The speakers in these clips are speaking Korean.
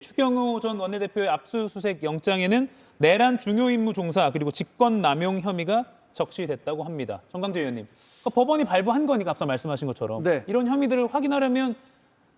추경호 전 원내대표의 압수수색 영장에는 내란 중요 임무 종사 그리고 직권남용 혐의가 적시됐다고 합니다. 정강재 의원님, 그러니까 법원이 발부한 거니까 앞서 말씀하신 것처럼 네. 이런 혐의들을 확인하려면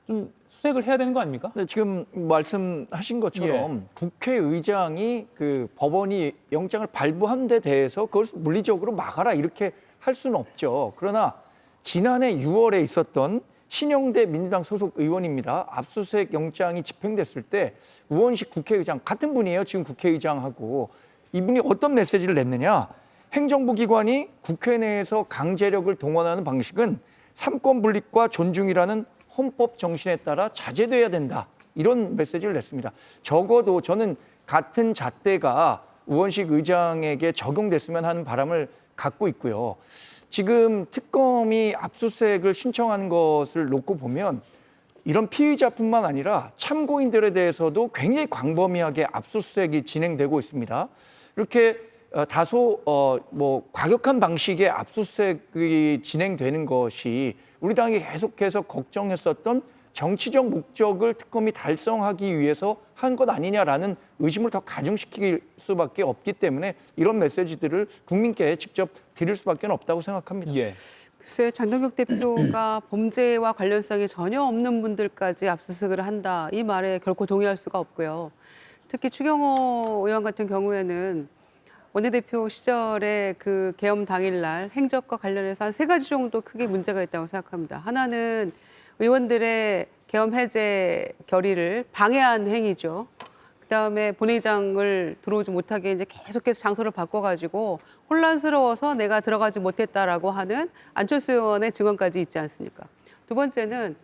좀 수색을 해야 되는 거 아닙니까? 네, 지금 말씀하신 것처럼 국회의장이 그 법원이 영장을 발부한 데 대해서 그걸 물리적으로 막아라 이렇게 할 수는 없죠. 그러나 지난해 6월에 있었던 신영대 민주당 소속 의원입니다. 압수수색 영장이 집행됐을 때 우원식 국회의장, 같은 분이에요. 지금 국회의장하고. 이분이 어떤 메시지를 냈느냐. 행정부 기관이 국회 내에서 강제력을 동원하는 방식은 삼권분립과 존중이라는 헌법 정신에 따라 자제돼야 된다. 이런 메시지를 냈습니다. 적어도 저는 같은 잣대가 우원식 의장에게 적용됐으면 하는 바람을 갖고 있고요. 지금 특검이 압수수색을 신청하는 것을 놓고 보면 이런 피의자뿐만 아니라 참고인들에 대해서도 굉장히 광범위하게 압수수색이 진행되고 있습니다. 이렇게 다소 과격한 방식의 압수수색이 진행되는 것이 우리 당이 계속해서 걱정했었던 정치적 목적을 특검이 달성하기 위해서 한 것 아니냐라는 의심을 더 가중시킬 수밖에 없기 때문에 이런 메시지들을 국민께 직접 드릴 수밖에 없다고 생각합니다. 예. 글쎄, 장동혁 대표가 범죄와 관련성이 전혀 없는 분들까지 압수수색을 한다. 이 말에 결코 동의할 수가 없고요. 특히 추경호 의원 같은 경우에는 원내대표 시절에 그 계엄 당일날 행적과 관련해서 한 3가지 정도 크게 문제가 있다고 생각합니다. 하나는 의원들의 계엄 해제 결의를 방해한 행위죠. 그다음에 본회의장을 들어오지 못하게 이제 계속해서 장소를 바꿔가지고 혼란스러워서 내가 들어가지 못했다라고 하는 안철수 의원의 증언까지 있지 않습니까? 두 번째는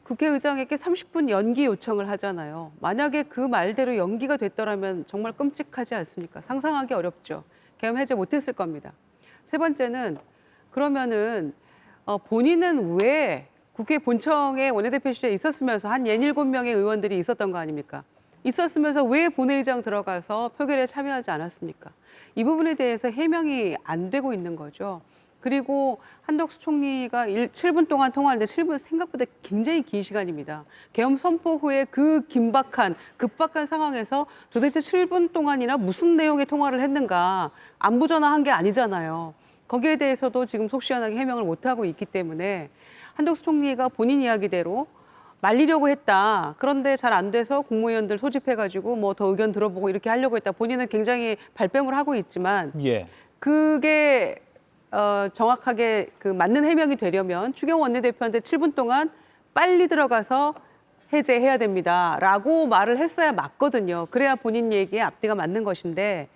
국회의장에게 30분 연기 요청을 하잖아요. 만약에 그 말대로 연기가 됐더라면 정말 끔찍하지 않습니까? 상상하기 어렵죠. 계엄 해제 못했을 겁니다. 세 번째는 그러면은 본인은 왜 국회 본청에 원내대표 시절에 있었으면서 한 67명의 의원들이 있었던 거 아닙니까? 있었으면서 왜 본회의장 들어가서 표결에 참여하지 않았습니까? 이 부분에 대해서 해명이 안 되고 있는 거죠. 그리고 한덕수 총리가 7분 동안 통화하는데 7분 생각보다 굉장히 긴 시간입니다. 계엄 선포 후에 그 급박한 상황에서 도대체 7분 동안이나 무슨 내용의 통화를 했는가, 안부 전화한 게 아니잖아요. 거기에 대해서도 지금 속 시원하게 해명을 못하고 있기 때문에 한덕수 총리가 본인 이야기대로 말리려고 했다. 그런데 잘 안 돼서 국무위원들 소집해가지고 뭐 더 의견 들어보고 이렇게 하려고 했다. 본인은 굉장히 발뺌을 하고 있지만 예. 그게 정확하게 그 맞는 해명이 되려면 추경호 원내대표한테 7분 동안 빨리 들어가서 해제해야 됩니다라고 말을 했어야 맞거든요. 그래야 본인 얘기에 앞뒤가 맞는 것인데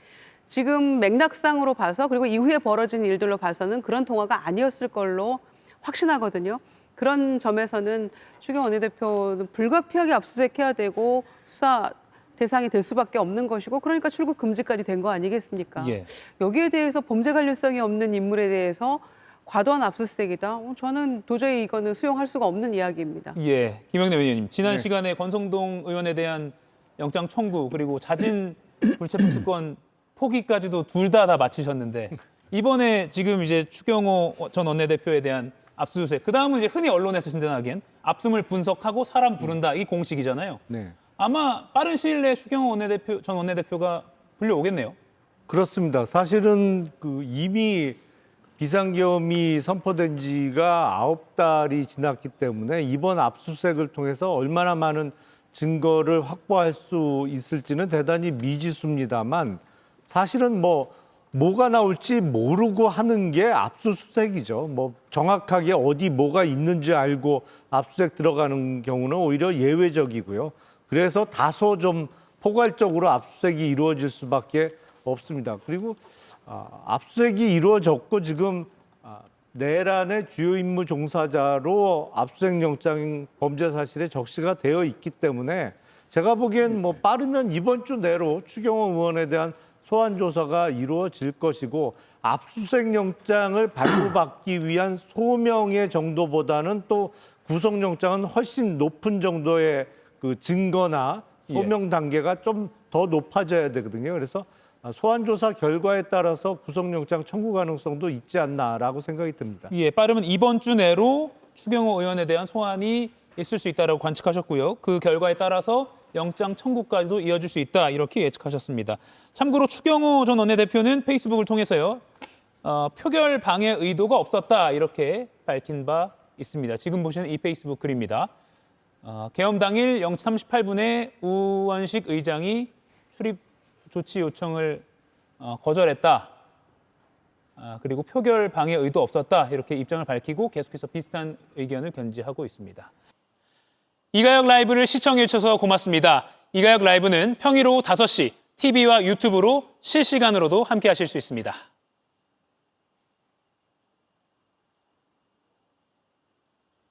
지금 맥락상으로 봐서 그리고 이후에 벌어진 일들로 봐서는 그런 통화가 아니었을 걸로 확신하거든요. 그런 점에서는 추경호 원내대표는 불가피하게 압수수색해야 되고 수사 대상이 될 수밖에 없는 것이고 그러니까 출국 금지까지 된 거 아니겠습니까? 예. 여기에 대해서 범죄 관련성이 없는 인물에 대해서 과도한 압수수색이다. 저는 도저히 이거는 수용할 수가 없는 이야기입니다. 예. 김영래 의원님, 지난 네. 시간에 권성동 의원에 대한 영장 청구 그리고 자진 불체포 특권 포기까지도 둘 다 마치셨는데 이번에 지금 이제 추경호 전 원내대표에 대한 압수수색, 그 다음은 이제 흔히 언론에서 진단하기엔 압수물 분석하고 사람 부른다, 이게 공식이잖아요. 네, 아마 빠른 시일 내에 추경호 전 원내대표가 불려오겠네요. 그렇습니다. 사실은 이미 비상계엄이 선포된 지가 9달이 지났기 때문에 이번 압수수색을 통해서 얼마나 많은 증거를 확보할 수 있을지는 대단히 미지수입니다만 사실은 뭐가 나올지 모르고 하는 게 압수수색이죠. 정확하게 어디 뭐가 있는지 알고 압수수색 들어가는 경우는 오히려 예외적이고요. 그래서 다소 좀 포괄적으로 압수수색이 이루어질 수밖에 없습니다. 그리고 압수수색이 이루어졌고 지금 내란의 주요 임무 종사자로 압수수색 영장 범죄 사실에 적시가 되어 있기 때문에 제가 보기엔 빠르면 이번 주 내로 추경호 의원에 대한 소환 조사가 이루어질 것이고 압수수색 영장을 발부받기 위한 소명의 정도보다는 또 구속영장은 훨씬 높은 정도의 그 증거나 소명 단계가 좀 더 높아져야 되거든요. 그래서 소환 조사 결과에 따라서 구속영장 청구 가능성도 있지 않나라고 생각이 듭니다. 예, 빠르면 이번 주 내로 추경호 의원에 대한 소환이 있을 수 있다라고 관측하셨고요. 그 결과에 따라서 영장 청구까지도 이어질 수 있다 이렇게 예측하셨습니다. 참고로 추경호 전 원내대표는 페이스북을 통해서요. 표결 방해 의도가 없었다 이렇게 밝힌 바 있습니다. 지금 보시는 이 페이스북 글입니다. 계엄 당일 0시 38분에 우원식 의장이 출입 조치 요청을 거절했다. 그리고 표결 방해 의도 없었다 이렇게 입장을 밝히고 계속해서 비슷한 의견을 견지하고 있습니다. 이가혁 라이브를 시청해 주셔서 고맙습니다. 이가혁 라이브는 평일 오후 5시 TV와 유튜브로 실시간으로도 함께 하실 수 있습니다.